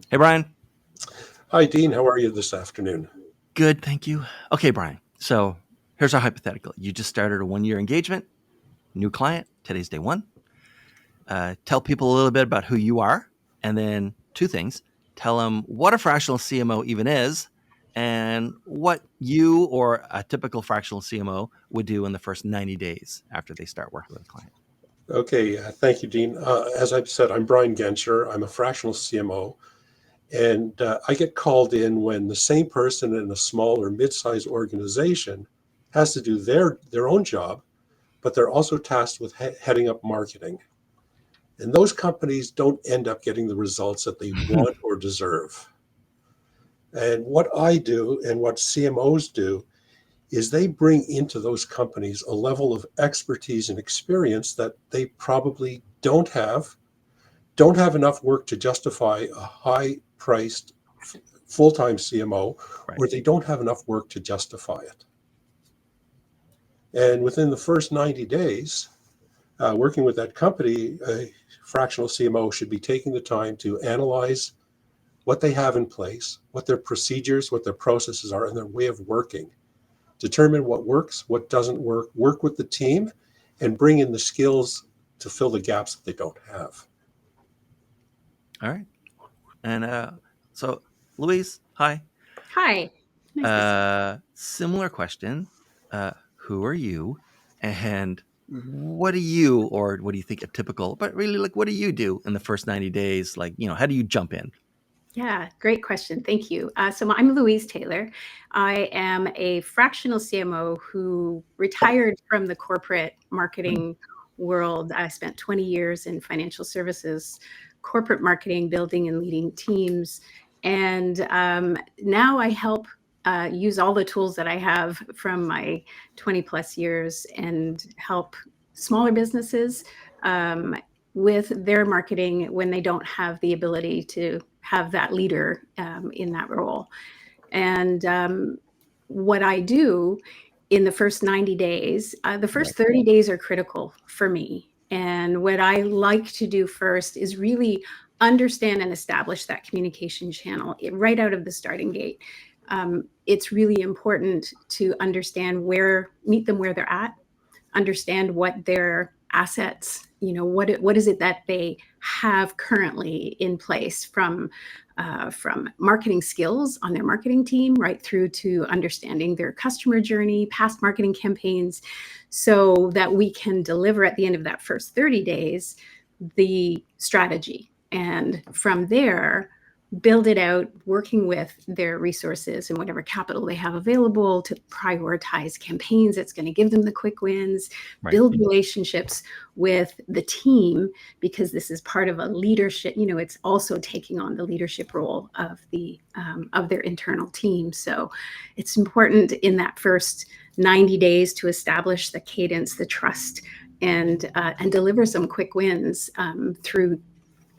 Hey, Brian. Hi, Dean. How are you this afternoon? Good, thank you. Okay, Brian. So here's our hypothetical. You just started a 1 year engagement, new client. Today's day one. Tell people a little bit about who you are, and then two things. Tell them what a fractional CMO even is, and what you or a typical fractional CMO would do in the first 90 days after they start working with a client. Okay, thank you, Dean. As I've said, I'm Brian Gencher. I'm a fractional CMO, and I get called in when the same person in a small or mid-sized organization has to do their own job, but they're also tasked with heading up marketing. And those companies don't end up getting the results that they want or deserve. And what I do and what CMOs do is they bring into those companies a level of expertise and experience that they probably don't have enough work to justify a high priced full-time CMO, Right. or they don't have enough work to justify it. And within the first 90 days, working with that company, a fractional CMO should be taking the time to analyze what they have in place, what their procedures, what their processes are, and their way of working. Determine what works, what doesn't work with the team, and bring in the skills to fill the gaps that they don't have. All right. And so, Louise, hi. Hi, nice to see you. Similar question. Who are you? And what do you, or what do you think a typical, but really, like, what do you do in the first 90 days? Like, how do you jump in? Yeah, great question. Thank you. I'm Louise Taylor. I am a fractional CMO who retired from the corporate marketing world. I spent 20 years in financial services, corporate marketing, building and leading teams. And now I help use all the tools that I have from my 20 plus years and help smaller businesses with their marketing when they don't have the ability to have that leader in that role. And what I do in the first 90 days, the first 30 days are critical for me. And what I like to do first is really understand and establish that communication channel right out of the starting gate. It's really important to understand meet them where they're at, understand what their assets, what is it that they have currently in place from marketing skills on their marketing team right through to understanding their customer journey, past marketing campaigns, so that we can deliver at the end of that first 30 days the strategy. And from there, build it out, working with their resources and whatever capital they have available to prioritize campaigns that's going to give them the quick wins, build relationships with the team, because this is part of a leadership, it's also taking on the leadership role of their internal team. So it's important in that first 90 days to establish the cadence, the trust, and deliver some quick wins through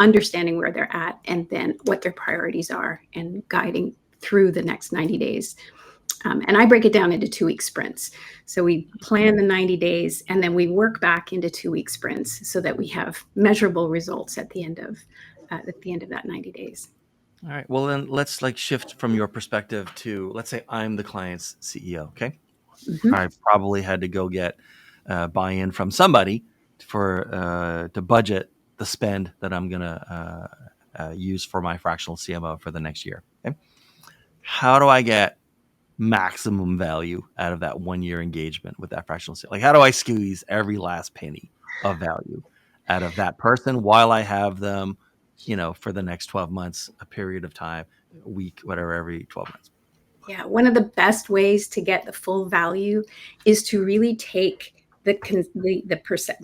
understanding where they're at and then what their priorities are and guiding through the next 90 days. And I break it down into 2-week sprints. So we plan the 90 days and then we work back into 2-week sprints so that we have measurable results at the end of that 90 days. All right. Well, then let's shift from your perspective to, let's say I'm the client's CEO. Okay. Mm-hmm. I probably had to go get buy-in from somebody to budget the spend that I'm gonna use for my fractional CMO for the next year. Okay? How do I get maximum value out of that 1 year engagement with that fractional CMO? Like, how do I squeeze every last penny of value out of that person while I have them, for the next 12 months, a period of time, a week, whatever, every 12 months? Yeah, one of the best ways to get the full value is to really take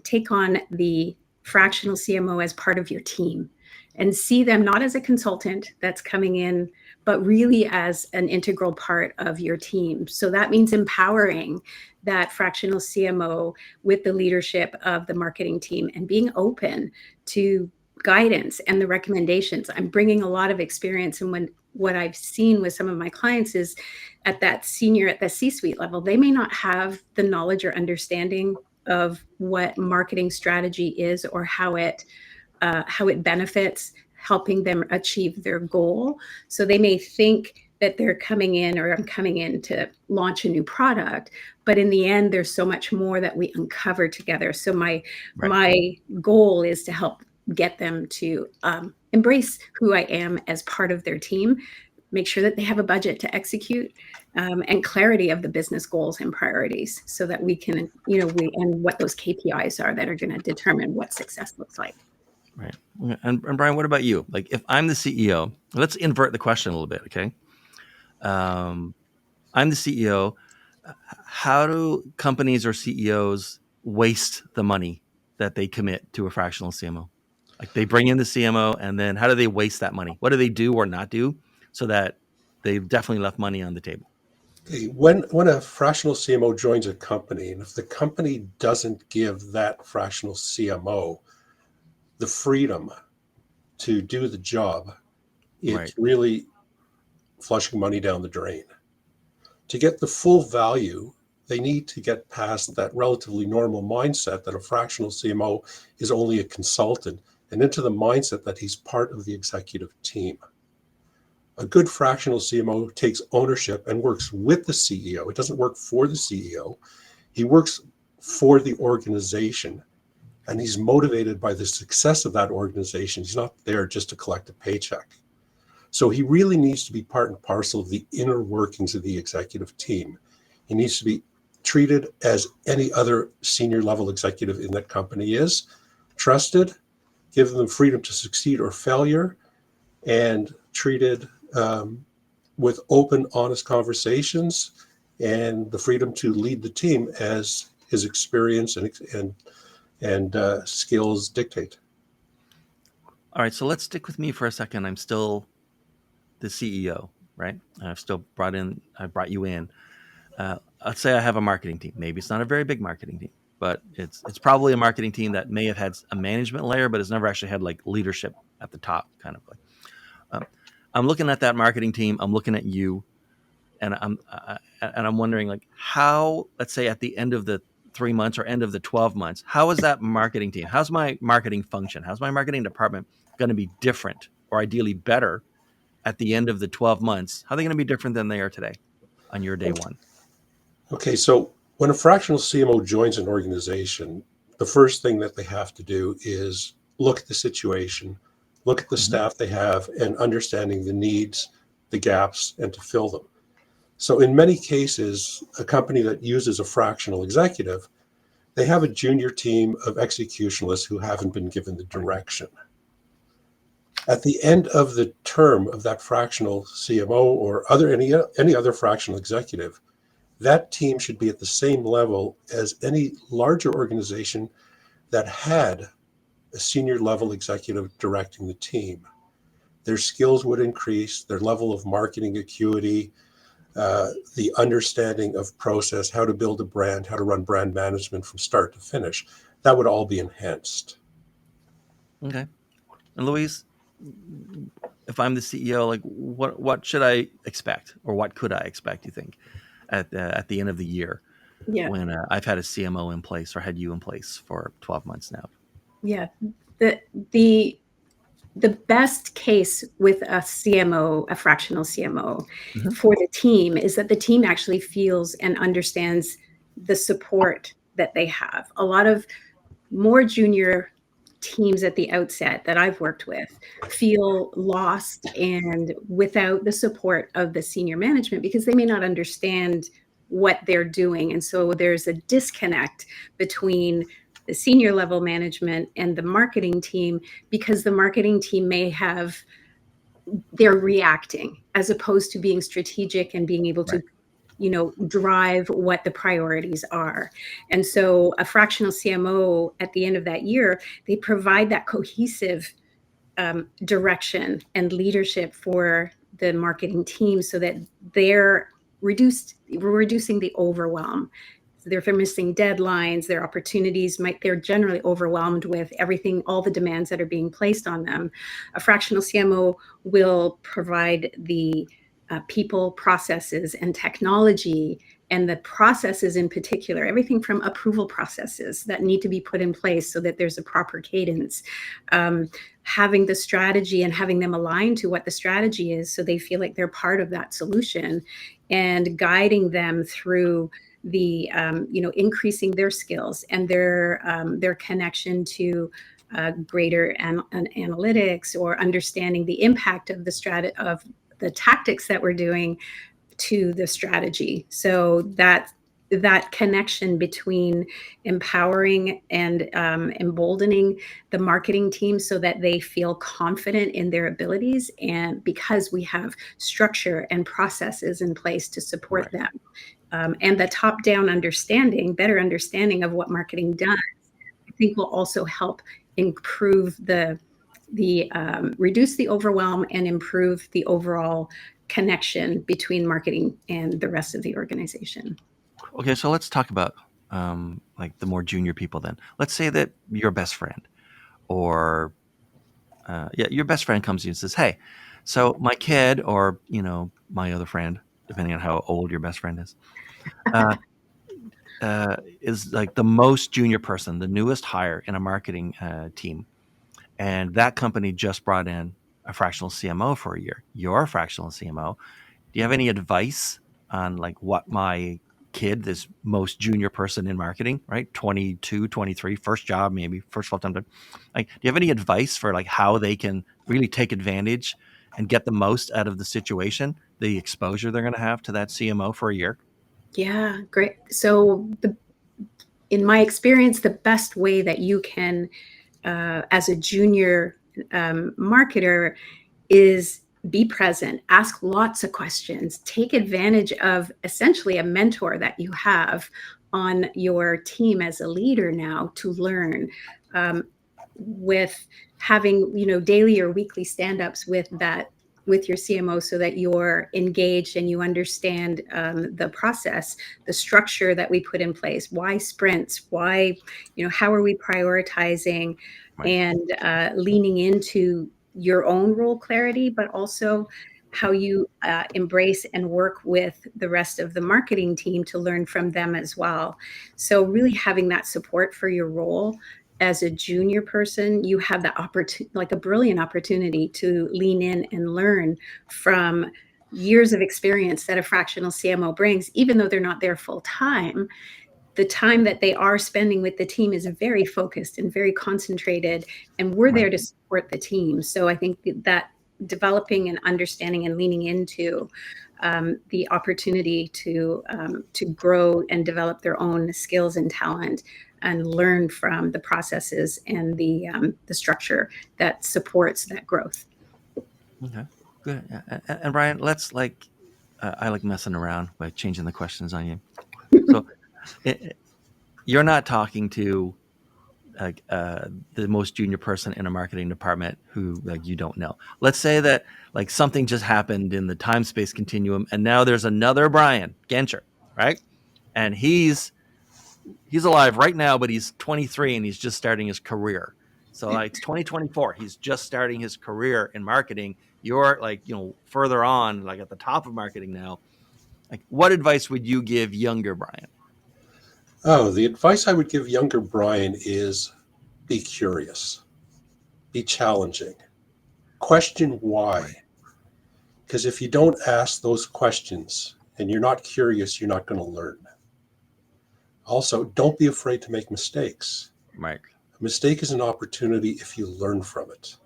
take on the fractional CMO as part of your team and see them not as a consultant that's coming in, but really as an integral part of your team. So that means empowering that fractional CMO with the leadership of the marketing team and being open to guidance and the recommendations. I'm bringing a lot of experience, and what I've seen with some of my clients is at the C-suite level, they may not have the knowledge or understanding of what marketing strategy is or how it benefits helping them achieve their goal. So they may think that they're coming in, or I'm coming in to launch a new product, but in the end, there's so much more that we uncover together. So my goal is to help get them to embrace who I am as part of their team, make sure that they have a budget to execute, and clarity of the business goals and priorities, so that we can, and what those KPIs are that are going to determine what success looks like. Right. And Brian, what about you? Like, if I'm the CEO, let's invert the question a little bit, okay? I'm the CEO. How do companies or CEOs waste the money that they commit to a fractional CMO? Like, they bring in the CMO, and then how do they waste that money? What do they do or not do so that they've definitely left money on the table? Okay, when a fractional CMO joins a company, and if the company doesn't give that fractional CMO the freedom to do the job, it's really flushing money down the drain. To get the full value, they need to get past that relatively normal mindset that a fractional CMO is only a consultant, and into the mindset that he's part of the executive team. A good fractional CMO takes ownership and works with the CEO. It doesn't work for the CEO. He works for the organization, and he's motivated by the success of that organization. He's not there just to collect a paycheck. So he really needs to be part and parcel of the inner workings of the executive team. He needs to be treated as any other senior level executive in that company is, trusted, give them freedom to succeed or failure, and treated with open, honest conversations, and the freedom to lead the team as his experience and skills dictate. All right, so let's stick with me for a second. I'm still the CEO, right? I brought you in. Let's say I have a marketing team. Maybe it's not a very big marketing team, but it's probably a marketing team that may have had a management layer, but has never actually had like leadership at the top, kind of like. I'm looking at that marketing team. I'm looking at you, and I'm wondering, like, how, let's say at the end of the 3 months or end of the 12 months, how is that marketing team? How's my marketing function? How's my marketing department going to be different, or ideally better, at the end of the 12 months? How are they going to be different than they are today on your day one? Okay, so when a fractional CMO joins an organization, the first thing that they have to do is look at the situation, look at the staff they have, and understanding the needs, the gaps, and to fill them. So in many cases, a company that uses a fractional executive, they have a junior team of executionalists who haven't been given the direction. At the end of the term of that fractional CMO or any other fractional executive, that team should be at the same level as any larger organization that had a senior level executive directing the team. Their skills would increase, their level of marketing acuity, the understanding of process, how to build a brand, how to run brand management from start to finish. That would all be enhanced. Okay. And Louise, if I'm the CEO, like, what should I expect, or what could I expect, you think, at the end of the year, when I've had a CMO in place, or had you in place for 12 months now? Yeah, the best case with a CMO, a fractional CMO, for the team, is that the team actually feels and understands the support that they have. A lot of more junior teams at the outset that I've worked with feel lost and without the support of the senior management, because they may not understand what they're doing. And so there's a disconnect between the senior level management and the marketing team, because the marketing team they're reacting as opposed to being strategic and being able to drive what the priorities are. And so a fractional CMO at the end of that year, they provide that cohesive direction and leadership for the marketing team, so that they're reducing the overwhelm. If they're missing deadlines, their opportunities they're generally overwhelmed with everything, all the demands that are being placed on them. A fractional CMO will provide the people, processes, and technology and the processes in particular, everything from approval processes that need to be put in place so that there's a proper cadence, having the strategy and having them aligned to what the strategy is so they feel like they're part of that solution, and guiding them through the increasing their skills and their connection to greater analytics, or understanding the impact of the tactics that we're doing to the strategy. So that connection between empowering and emboldening the marketing team so that they feel confident in their abilities, and because we have structure and processes in place to support them, and the top-down better understanding of what marketing does, I think will also help improve reduce the overwhelm and improve the overall connection between marketing and the rest of the organization. Okay, so let's talk about like the more junior people then. Let's say that your best friend, or your best friend comes to you and says, "Hey, so my kid, or my other friend, depending on how old your best friend uh, is like the most junior person, the newest hire in a marketing team, and that company just brought in a fractional CMO for a year. You're a fractional CMO. Do you have any advice on like what my kid, this most junior person in marketing, right? 22, 23, first job, maybe first full-time job. Like, do you have any advice for like how they can really take advantage and get the most out of the situation, the exposure they're going to have to that CMO for a year? Yeah, great. So in my experience, the best way that you can, as a junior marketer, is be present, ask lots of questions, take advantage of essentially a mentor that you have on your team as a leader now to learn, with having daily or weekly stand-ups with your CMO, so that you're engaged and you understand the process, the structure that we put in place, why sprints, why, how are we prioritizing, Right. and leaning into your own role clarity, but also how you embrace and work with the rest of the marketing team to learn from them as well. So really having that support for your role as a junior person, you have that opportunity, like a brilliant opportunity, to lean in and learn from years of experience that a fractional CMO brings, even though they're not there full time. The time that they are spending with the team is very focused and very concentrated, and we're there to support the team. So I think that developing and understanding and leaning into the opportunity to grow and develop their own skills and talent, and learn from the processes and the structure that supports that growth. Okay, good. And Brian, let's I like messing around by changing the questions on you. So you're not talking to like the most junior person in a marketing department who like you don't know. Let's say that like something just happened in the time space continuum, and now there's another Brian Gencher, right? And he's alive right now, but he's 23 and he's just starting his career. So like it's 2024, he's just starting his career in marketing. You're like further on, like at the top of marketing now. Like, what advice would you give younger Brian? Oh, the advice I would give younger Brian is be curious, be challenging, question why. Right. Because if you don't ask those questions and you're not curious, you're not going to learn. Also, don't be afraid to make mistakes. Right. A mistake is an opportunity if you learn from it.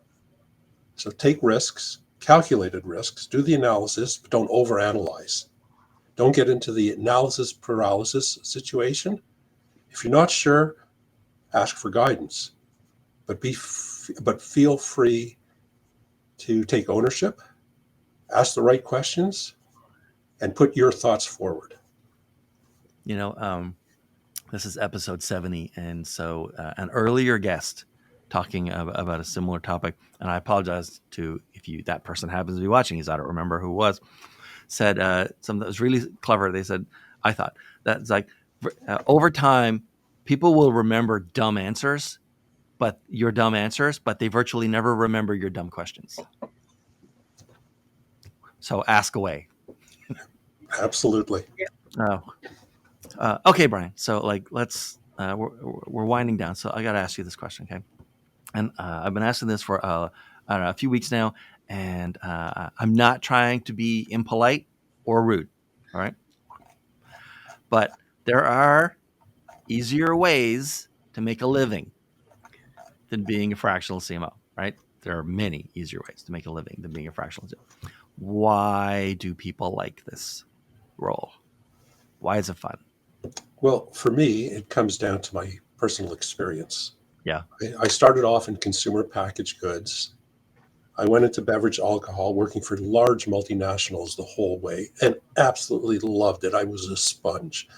So take risks, calculated risks, do the analysis, but don't overanalyze. Don't get into the analysis paralysis situation. If you're not sure, ask for guidance, but feel free to take ownership, ask the right questions, and put your thoughts forward. This is episode 70, and so an earlier guest talking about a similar topic, and I apologize to if that person happens to be watching, because I don't remember who it was, said something that was really clever. They said, I thought that's like over time, people will remember dumb answers, but they virtually never remember your dumb questions. So ask away. Absolutely. Okay, Brian. So let's we're winding down. So I got to ask you this question, okay? And I've been asking this for I don't know, a few weeks now, and I'm not trying to be impolite or rude. All right, but there are easier ways to make a living than being a fractional CMO, right? There are many easier ways to make a living than being a fractional CMO. Why do people like this role? Why is it fun? Well, for me, it comes down to my personal experience. Yeah. I started off in consumer packaged goods. I went into beverage alcohol, working for large multinationals the whole way, and absolutely loved it. I was a sponge.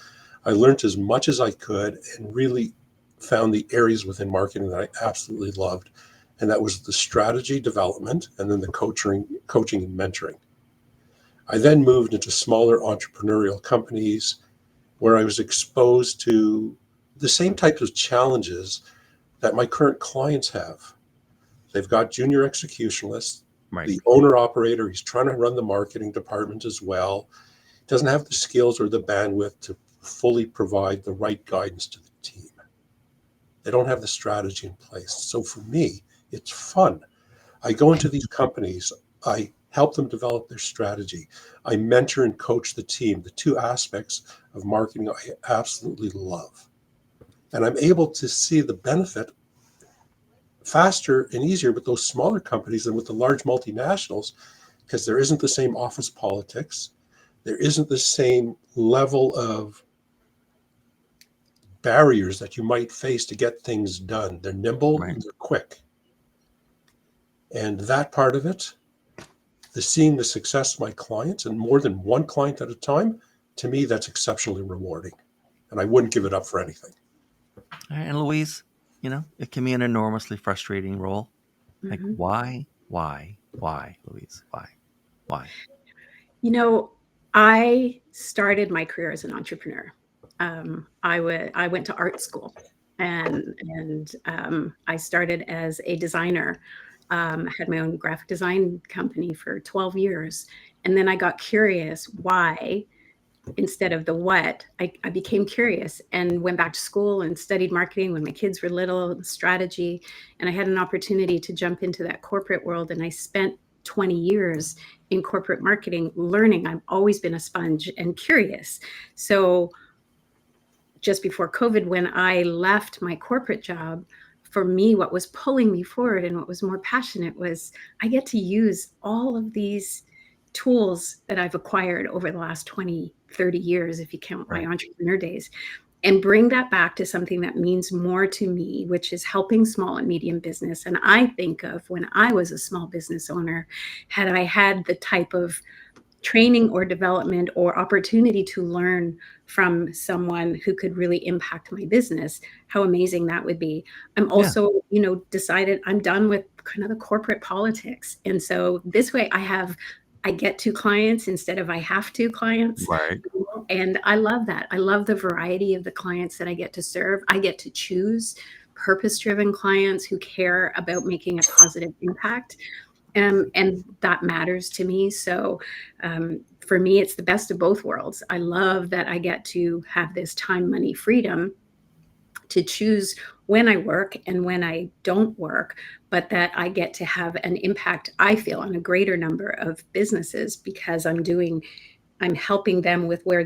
I learned as much as I could and really found the areas within marketing that I absolutely loved. And that was the strategy development and then the coaching and mentoring. I then moved into smaller entrepreneurial companies where I was exposed to the same types of challenges that my current clients have. They've got junior executionalists, Right. the owner operator, he's trying to run the marketing department as well, doesn't have the skills or the bandwidth to fully provide the right guidance to the team. They don't have the strategy in place. So for me, it's fun. I go into these companies, I help them develop their strategy. I mentor and coach the team, the two aspects of marketing I absolutely love. And I'm able to see the benefit faster and easier with those smaller companies than with the large multinationals, because there isn't the same office politics. There isn't the same level of barriers that you might face to get things done. They're nimble, Right. and they're quick. And that part of it, seeing the success of my clients and more than one client at a time, to me, that's exceptionally rewarding. And I wouldn't give it up for anything. And Louise, it can be an enormously frustrating role. Like, Mhm. why, Louise? Why? I started my career as an entrepreneur. I went to art school, and I started as a designer. Had my own graphic design company for 12 years, and then I got curious why instead of the what. I became curious and went back to school and studied marketing when my kids were little, strategy, and I had an opportunity to jump into that corporate world, and I spent 20 years in corporate marketing learning. I've always been a sponge and curious. So just before COVID, when I left my corporate job, for me, what was pulling me forward and what was more passionate was I get to use all of these tools that I've acquired over the last 20, 30 years, if you count my Right. entrepreneur days, and bring that back to something that means more to me, which is helping small and medium business. And I think of when I was a small business owner, had I had the type of training or development or opportunity to learn from someone who could really impact my business, how amazing that would be. I'm also, decided I'm done with kind of the corporate politics. And so this way I get to clients instead of I have to clients. Right. And I love that. I love the variety of the clients that I get to serve. I get to choose purpose-driven clients who care about making a positive impact. And that matters to me. So for me, it's the best of both worlds. I love that I get to have this time, money, freedom to choose when I work and when I don't work, but that I get to have an impact, I feel, on a greater number of businesses because I'm helping them with where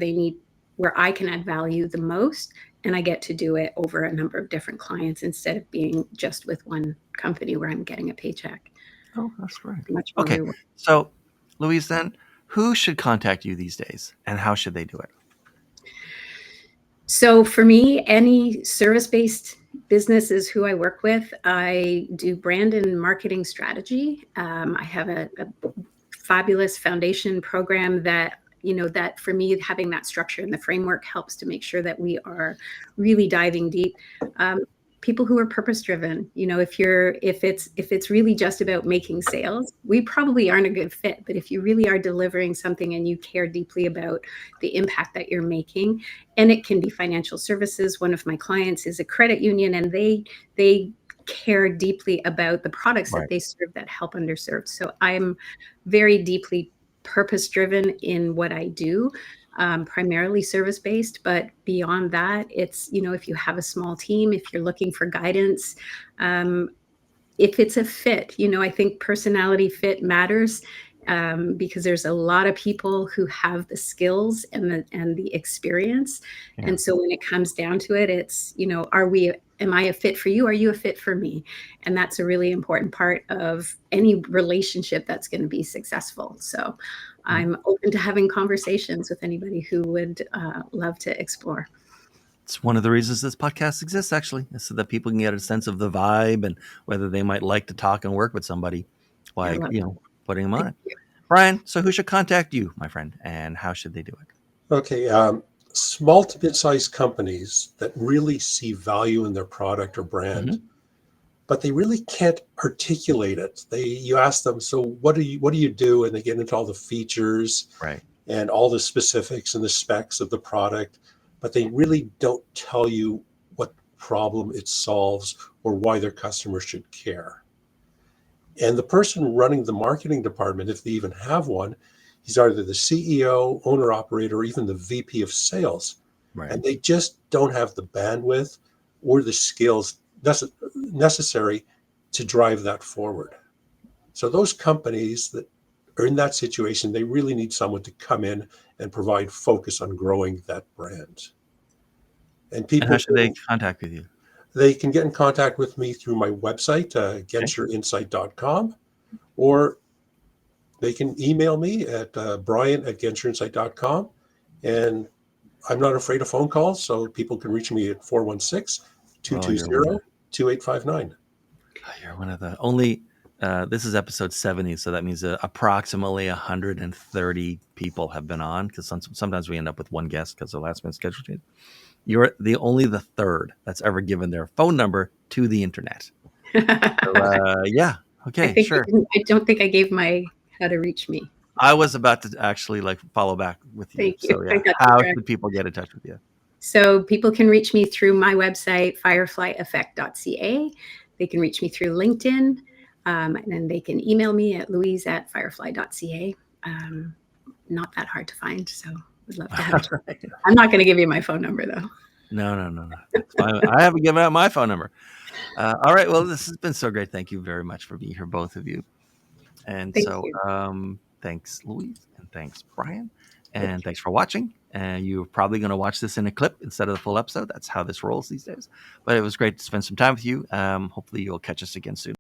I can add value the most. And I get to do it over a number of different clients instead of being just with one company where I'm getting a paycheck. Oh, that's great. Much more Okay. rewarding. So, Louise, then who should contact you these days and how should they do it? So for me, any service-based business is who I work with. I do brand and marketing strategy. I have a fabulous foundation program that that for me, having that structure and the framework helps to make sure that we are really diving deep. People who are purpose driven, if it's really just about making sales, we probably aren't a good fit. But if you really are delivering something and you care deeply about the impact that you're making, and it can be financial services. One of my clients is a credit union, and they care deeply about the products that Right. they serve that help underserved. So I'm very deeply purpose driven in what I do. primarily service-based, but beyond that, it's, if you have a small team, if you're looking for guidance, if it's a fit, I think personality fit matters, because there's a lot of people who have the skills and the experience. Yeah. And so when it comes down to it, it's, am I a fit for you? Are you a fit for me? And that's a really important part of any relationship that's going to be successful. So I'm open to having conversations with anybody who would love to explore. It's one of the reasons this podcast exists, actually, is so that people can get a sense of the vibe and whether they might like to talk and work with somebody, like, putting them on it. Brian, so who should contact you, my friend, and how should they do it? Okay. Small to mid-sized companies that really see value in their product or brand, but they really can't articulate it. You ask them, so what do you do? And they get into all the features, right, and all the specifics and the specs of the product, but they really don't tell you what problem it solves or why their customers should care. And the person running the marketing department, if they even have one, he's either the CEO, owner operator, or even the VP of sales. right. And they just don't have the bandwidth or the skills necessary to drive that forward. So those companies that are in that situation, they really need someone to come in and provide focus on growing that brand. And people, how should they contact with you? They can get in contact with me through my website, gencherinsight.com, or they can email me at brian@gencherinsight.com. And I'm not afraid of phone calls, so people can reach me at 416-220-2859. You're one of the only, this is episode 70, so that means approximately 130 people have been on, because sometimes we end up with one guest because the last minute schedule change. You're the third that's ever given their phone number to the internet. So, yeah. Okay, sure. I don't think I gave my how to reach me. I was about to actually follow back with you. Thank you. So yeah, how should people get in touch with you? So people can reach me through my website, fireflyeffect.ca. They can reach me through LinkedIn, and then they can email me at louise@firefly.ca. Not that hard to find, so would love to have it. I'm not going to give you my phone number, though. No. That's fine. I haven't given out my phone number. All right. Well, this has been so great. Thank you very much for being here, both of you. And Thank you. Thanks, Louise, and thanks, Brian, and thanks for watching. And you're probably going to watch this in a clip instead of the full episode. That's how this rolls these days. But it was great to spend some time with you. Hopefully you'll catch us again soon.